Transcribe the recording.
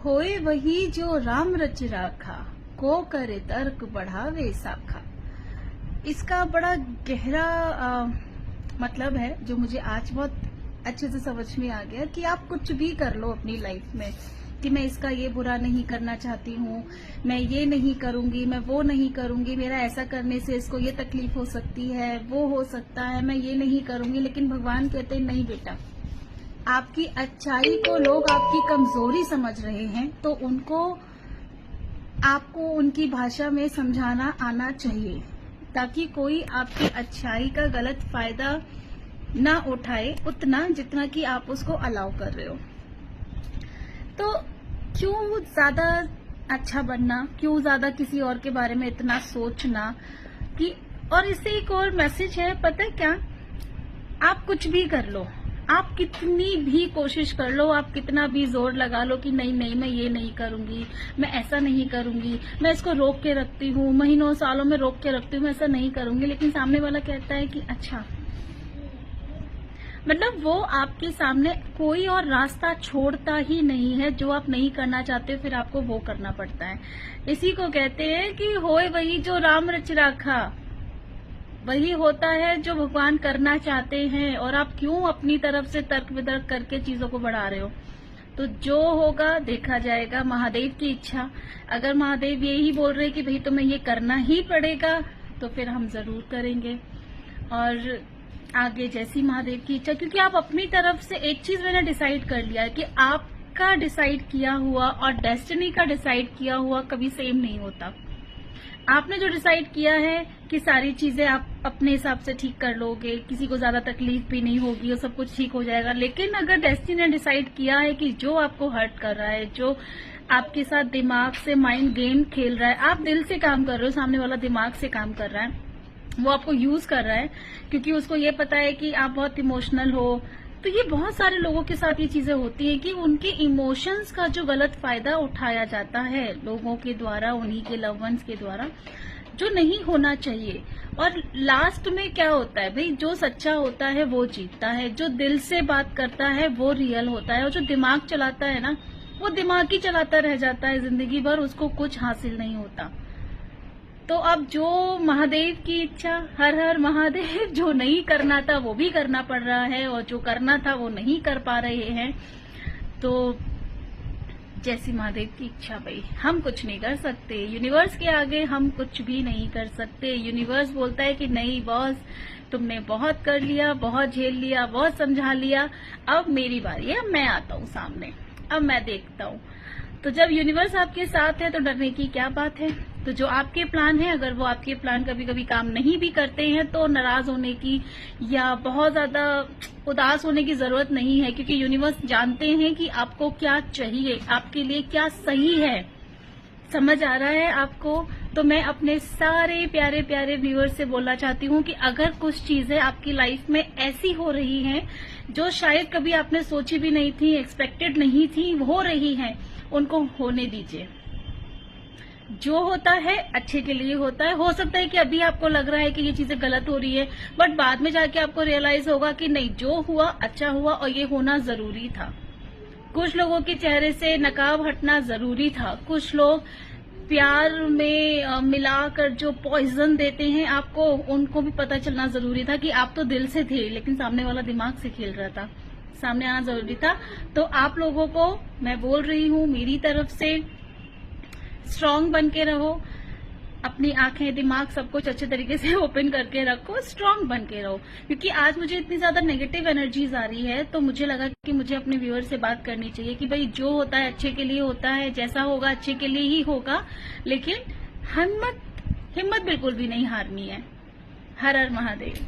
होए वही जो राम रच राखा, को करे तर्क बढ़ावे साखा। इसका बड़ा गहरा मतलब है जो मुझे आज बहुत अच्छे से समझ में आ गया कि आप कुछ भी कर लो अपनी लाइफ में, कि मैं इसका ये बुरा नहीं करना चाहती हूँ, मैं ये नहीं करूंगी, मैं वो नहीं करूंगी, मेरा ऐसा करने से इसको ये तकलीफ हो सकती है, वो हो सकता है, मैं ये नहीं करूंगी। लेकिन भगवान कहते हैं नहीं बेटा, आपकी अच्छाई को लोग आपकी कमजोरी समझ रहे हैं, तो उनको आपको उनकी भाषा में समझाना आना चाहिए, ताकि कोई आपकी अच्छाई का गलत फायदा ना उठाए उतना जितना कि आप उसको अलाउ कर रहे हो। तो क्यों ज्यादा अच्छा बनना, क्यों ज्यादा किसी और के बारे में इतना सोचना कि। और इससे एक और मैसेज है, पता है क्या, आप कुछ भी कर लो, आप कितनी भी कोशिश कर लो, आप कितना भी जोर लगा लो कि नहीं नहीं मैं ये नहीं करूंगी, मैं ऐसा नहीं करूंगी, मैं इसको रोक के रखती हूँ, महीनों सालों में रोक के रखती हूँ, मैं ऐसा नहीं करूंगी। लेकिन सामने वाला कहता है कि अच्छा, मतलब वो आपके सामने कोई और रास्ता छोड़ता ही नहीं है। जो आप नहीं करना चाहते हो फिर आपको वो करना पड़ता है। इसी को कहते हैं कि होए वही जो राम रच राखा, वही होता है जो भगवान करना चाहते हैं। और आप क्यों अपनी तरफ से तर्क वितर्क करके चीजों को बढ़ा रहे हो। तो जो होगा देखा जाएगा, महादेव की इच्छा। अगर महादेव यही बोल रहे कि भाई तुम्हें ये करना ही पड़ेगा, तो फिर हम जरूर करेंगे। और आगे जैसी महादेव की इच्छा, क्योंकि आप अपनी तरफ से एक चीज मैंने डिसाइड कर लिया है कि आपका डिसाइड किया हुआ और डेस्टिनी का डिसाइड किया हुआ कभी सेम नहीं होता। आपने जो डिसाइड किया है कि सारी चीजें आप अपने हिसाब से ठीक कर लोगे, किसी को ज्यादा तकलीफ भी नहीं होगी और सब कुछ ठीक हो जाएगा। लेकिन अगर डेस्टिनी ने डिसाइड किया है कि जो आपको हर्ट कर रहा है, जो आपके साथ दिमाग से माइंड गेम खेल रहा है, आप दिल से काम कर रहे हो, सामने वाला दिमाग से काम कर रहा है, वो आपको यूज कर रहा है क्योंकि उसको ये पता है कि आप बहुत इमोशनल हो। तो ये बहुत सारे लोगों के साथ ये चीजें होती हैं कि उनके इमोशंस का जो गलत फायदा उठाया जाता है लोगों के द्वारा, उन्हीं के लव वंस के द्वारा, जो नहीं होना चाहिए। और लास्ट में क्या होता है भाई, जो सच्चा होता है वो जीतता है, जो दिल से बात करता है वो रियल होता है, और जो दिमाग चलाता है ना, वो दिमाग ही चलाता रह जाता है जिंदगी भर, उसको कुछ हासिल नहीं होता। तो अब जो महादेव की इच्छा, हर हर महादेव, जो नहीं करना था वो भी करना पड़ रहा है और जो करना था वो नहीं कर पा रहे हैं। तो जैसी महादेव की इच्छा भाई, हम कुछ नहीं कर सकते। यूनिवर्स के आगे हम कुछ भी नहीं कर सकते। यूनिवर्स बोलता है कि नहीं बॉस, तुमने बहुत कर लिया, बहुत झेल लिया, बहुत समझा लिया, अब मेरी बारी है, अब मैं आता हूँ सामने, अब मैं देखता हूँ। तो जब यूनिवर्स आपके साथ है तो डरने की क्या बात है। तो जो आपके प्लान है, अगर वो आपके प्लान कभी कभी काम नहीं भी करते हैं, तो नाराज होने की या बहुत ज्यादा उदास होने की जरूरत नहीं है, क्योंकि यूनिवर्स जानते हैं कि आपको क्या चाहिए, आपके लिए क्या सही है। समझ आ रहा है आपको। तो मैं अपने सारे प्यारे प्यारे व्यूअर्स से बोलना चाहती हूँ कि अगर कुछ चीजें आपकी लाइफ में ऐसी हो रही हैं जो शायद कभी आपने सोची भी नहीं थी, एक्सपेक्टेड नहीं थी, हो रही हैं, उनको होने दीजिए। जो होता है अच्छे के लिए होता है। हो सकता है कि अभी आपको लग रहा है कि ये चीजें गलत हो रही है, बट बाद में जाके आपको रियलाइज होगा कि नहीं, जो हुआ अच्छा हुआ और ये होना जरूरी था। कुछ लोगों के चेहरे से नकाब हटना जरूरी था। कुछ लोग प्यार में मिलाकर जो पॉइजन देते हैं आपको, उनको भी पता चलना जरूरी था कि आप तो दिल से थे लेकिन सामने वाला दिमाग से खेल रहा था, सामने आना जरूरी था। तो आप लोगों को मैं बोल रही हूँ मेरी तरफ से, स्ट्रांग बन के रहो, अपनी आंखें दिमाग सब कुछ अच्छे तरीके से ओपन करके रखो, स्ट्रांग बन के रहो। क्योंकि आज मुझे इतनी ज्यादा नेगेटिव एनर्जीज आ रही है, तो मुझे लगा कि मुझे अपने व्यूअर से बात करनी चाहिए कि भाई जो होता है अच्छे के लिए होता है, जैसा होगा अच्छे के लिए ही होगा। लेकिन हिम्मत बिल्कुल भी नहीं हारनी है। हर हर महादेव।